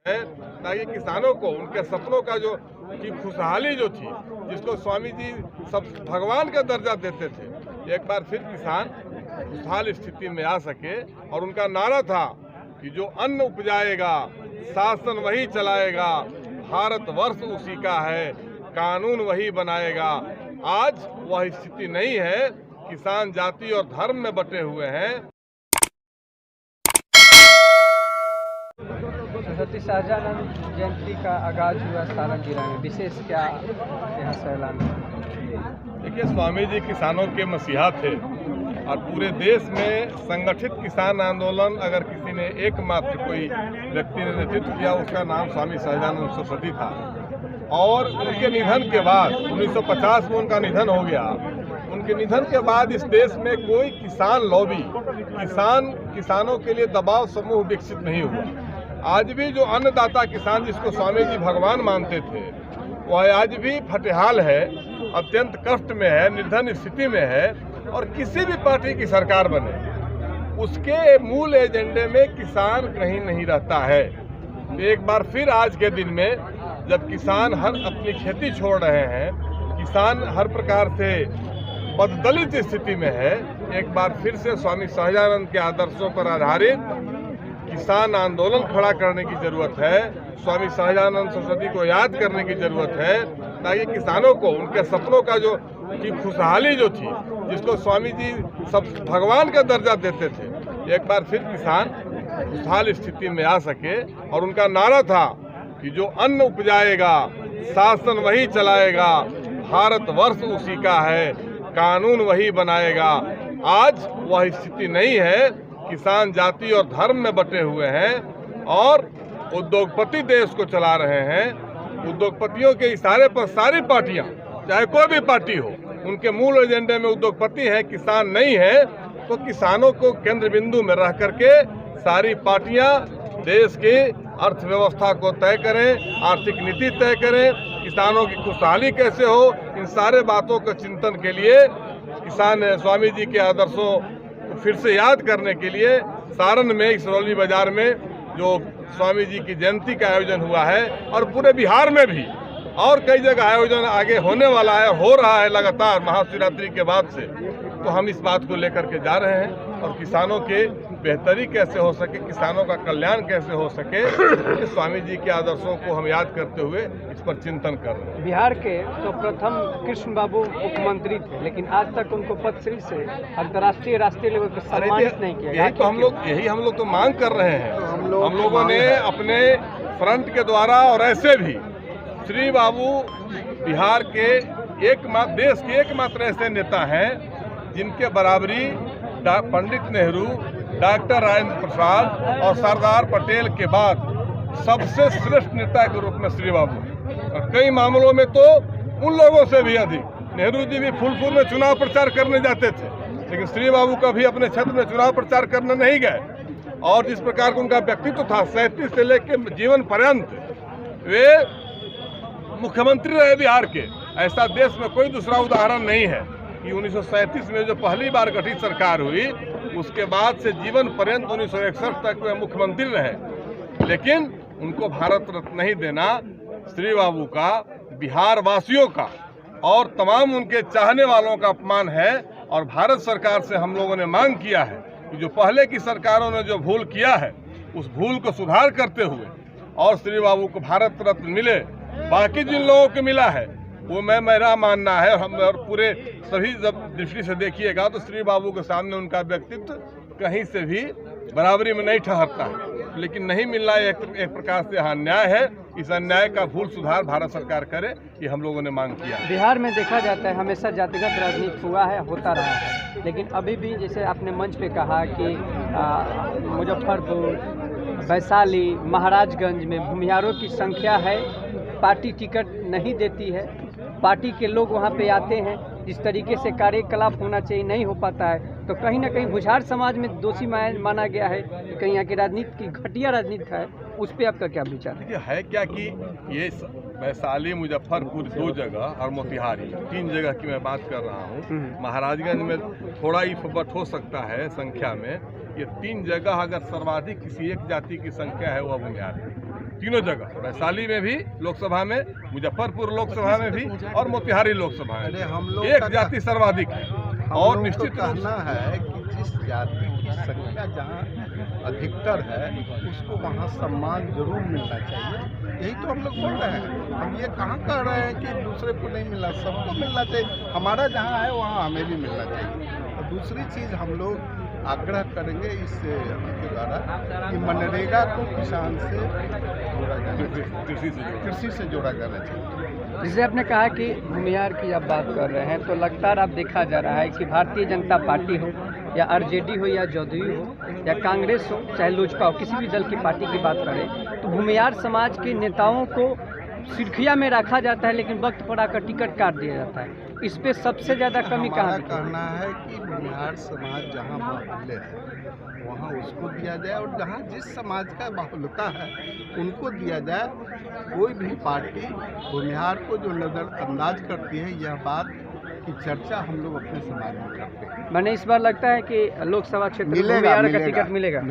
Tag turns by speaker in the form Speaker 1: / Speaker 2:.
Speaker 1: है ताकि किसानों को उनके सपनों का जो की खुशहाली जो थी, जिसको स्वामी जी सब भगवान का दर्जा देते थे, एक बार फिर किसान खुशहाल स्थिति में आ सके। और उनका नारा था कि जो अन्न उपजाएगा शासन वही चलाएगा, भारत वर्ष उसी का है, कानून वही बनाएगा। आज वह स्थिति नहीं है, किसान जाति और धर्म में बटे हुए हैं।
Speaker 2: छत्रपति शाहजहां जयंती का आगाज हुआ सारण जिला में, विशेष क्या यहाँ से ऐलान?
Speaker 1: देखिए, स्वामी जी किसानों के मसीहा थे और पूरे देश में संगठित किसान आंदोलन अगर किसी ने एकमात्र कोई व्यक्ति ने नेतृत्व किया, उसका नाम स्वामी शाहजहानंद सरस्वती था। और उनके निधन के बाद 1950 में उनका निधन हो गया। उनके निधन के बाद इस देश में कोई किसान लॉबी, किसानों के लिए दबाव समूह विकसित नहीं हुआ। आज भी जो अन्नदाता किसान जिसको स्वामी जी भगवान मानते थे, वह आज भी फटेहाल है, अत्यंत कष्ट में है, निर्धन स्थिति में है। और किसी भी पार्टी की सरकार बने, उसके मूल एजेंडे में किसान कहीं नहीं रहता है। एक बार फिर आज के दिन में जब किसान अपनी खेती छोड़ रहे हैं, किसान हर प्रकार से बददलित स्थिति में है, एक बार फिर से स्वामी शाहजहानंद के आदर्शों पर आधारित किसान आंदोलन खड़ा करने की जरूरत है। स्वामी शाहजहानंद सरस्वती को याद करने की जरूरत है ताकि किसानों को उनके सपनों का जो की खुशहाली जो थी, जिसको स्वामी जी सब भगवान का दर्जा देते थे, एक बार फिर किसान खुशहाल स्थिति में आ सके। और उनका नारा था कि जो अन्न उपजाएगा शासन वही चलाएगा, भारत वर्ष उसी का है, कानून वही बनाएगा। आज वह स्थिति नहीं है, किसान जाति और धर्म में बटे हुए हैं और उद्योगपति देश को चला रहे हैं। उद्योगपतियों के इशारे पर सारी पार्टियां, चाहे कोई भी पार्टी हो, उनके मूल एजेंडे में उद्योगपति है, किसान नहीं है। तो किसानों को केंद्र बिंदु में रह करके सारी पार्टियां देश की अर्थव्यवस्था को तय करें, आर्थिक नीति तय करें, किसानों की खुशहाली कैसे हो, इन सारे बातों के चिंतन के लिए किसान स्वामी जी के आदर्शों को फिर से याद करने के लिए सारण में इसरौली बाजार में जो स्वामी जी की जयंती का आयोजन हुआ है, और पूरे बिहार में भी और कई जगह आयोजन आगे होने वाला है, हो रहा है लगातार महाशिवरात्रि के बाद से। तो हम इस बात को लेकर के जा रहे हैं और किसानों के बेहतरी कैसे हो सके, किसानों का कल्याण कैसे हो सके, इस स्वामी जी के आदर्शों को हम याद करते हुए इस पर चिंतन कर रहे हैं।
Speaker 2: बिहार के तो प्रथम कृष्ण बाबू मुख्यमंत्री थे, लेकिन आज तक उनको पद्मश्री से अंतर्राष्ट्रीय राष्ट्रीय लेवल पर सम्मानित नहीं किया।
Speaker 1: यही हम लोग तो मांग कर रहे हैं। हम लोगों ने अपने फ्रंट के द्वारा, और ऐसे भी श्री बाबू बिहार के देश के एकमात्र ऐसे नेता हैं जिनके बराबरी पंडित नेहरू, डॉक्टर राजेंद्र प्रसाद और सरदार पटेल के बाद सबसे श्रेष्ठ नेता के रूप में श्री बाबू, और कई मामलों में तो उन लोगों से भी अधिक। नेहरू जी भी फूलपुर में चुनाव प्रचार करने जाते थे, लेकिन श्री बाबू कभी अपने क्षेत्र में चुनाव प्रचार करने नहीं गए। और जिस प्रकार का उनका व्यक्तित्व था, 37 से लेकर जीवन पर्यंत वे मुख्यमंत्री रहे बिहार के। ऐसा देश में कोई दूसरा उदाहरण नहीं है कि 1937 में जो पहली बार गठित सरकार हुई, उसके बाद से जीवन पर्यंत 1961 तक वे मुख्यमंत्री रहे। लेकिन उनको भारत रत्न नहीं देना श्री बाबू का, बिहार वासियों का और तमाम उनके चाहने वालों का अपमान है। और भारत सरकार से हम लोगों ने मांग किया है कि जो पहले की सरकारों ने जो भूल किया है, उस भूल को सुधार करते हुए और श्री बाबू को भारत रत्न मिले। बाकी जिन लोगों को मिला है वो मेरा मानना है, हम और पूरे सभी जब दृष्टि से देखिएगा तो श्री बाबू के सामने उनका व्यक्तित्व कहीं से भी बराबरी में नहीं ठहरता है। लेकिन नहीं मिलना एक प्रकार से अन्याय है। इस अन्याय का भूल सुधार भारत सरकार करे, ये हम लोगों ने मांग किया।
Speaker 2: बिहार में देखा जाता है हमेशा जातिगत राजनीति हुआ है, होता रहा है, लेकिन अभी भी जैसे आपने मंच पे कहा कि मुजफ्फरपुर, वैशाली, महाराजगंज में भूमिहारों की संख्या है, पार्टी टिकट नहीं देती है, पार्टी के लोग वहाँ पे आते हैं, जिस तरीके से कार्यकलाप होना चाहिए नहीं हो पाता है। तो कहीं ना कहीं बुझार समाज में दोषी माना गया है कि कहीं यहाँ की राजनीति की घटिया राजनीति है, उस पर आपका क्या विचार है?
Speaker 1: देखिए, है क्या कि ये वैशाली, मुजफ्फरपुर 2 जगह और मोतिहारी 3 जगह की मैं बात कर रहा हूँ। महाराजगंज में थोड़ा ही फबट हो सकता है संख्या में। ये 3 जगह अगर सर्वाधिक किसी एक जाति की संख्या है, वह भूमिहार है। तीनों जगह, वैशाली में भी लोकसभा में, मुजफ्फरपुर लोकसभा में भी और मोतिहारी लोकसभा में भी। एक जाति सर्वाधिक है और निश्चित
Speaker 3: कहना है कि जिस जाति की संख्या जहाँ अधिकतर है उसको वहाँ सम्मान जरूर मिलना चाहिए। यही तो हम लोग बोल रहे हैं। हम ये कहाँ कह रहे हैं कि दूसरे को नहीं मिला, सबको मिलना चाहिए। हमारा जहाँ है वहाँ हमें भी मिलना चाहिए। और दूसरी चीज़ हम लोग आग्रह करेंगे इस के द्वारा कि मनरेगा को किसान से जोड़ा जाना चाहिए, कृषि से जोड़ा जाना चाहिए।
Speaker 2: जैसे आपने कहा कि भूमिहार की आप बात कर रहे हैं, तो लगातार आप देखा जा रहा है कि भारतीय जनता पार्टी हो या आरजेडी हो या जदयू हो या कांग्रेस हो चाहे लोजपा हो, किसी भी दल की पार्टी की बात करें तो भूमिहार समाज के नेताओं को सुर्खिया में रखा जाता है, लेकिन वक्त पर आकर टिकट काट दिया जाता है। इस पे सबसे ज़्यादा कमी कहाँ
Speaker 3: हमारा कहना है कि भूमिहार समाज जहाँ बाहुल्य है वहाँ उसको दिया जाए, और जहाँ जिस समाज का बाहुल्यता है उनको दिया जाए। कोई भी पार्टी भूमिहार को जो नज़रअंदाज करती है, यह बात की चर्चा हम लोग अपने समाज में करते हैं।
Speaker 2: मैंने इस बार लगता है कि लोकसभा क्षेत्र में भूमिहार का टिकट मिलेगा।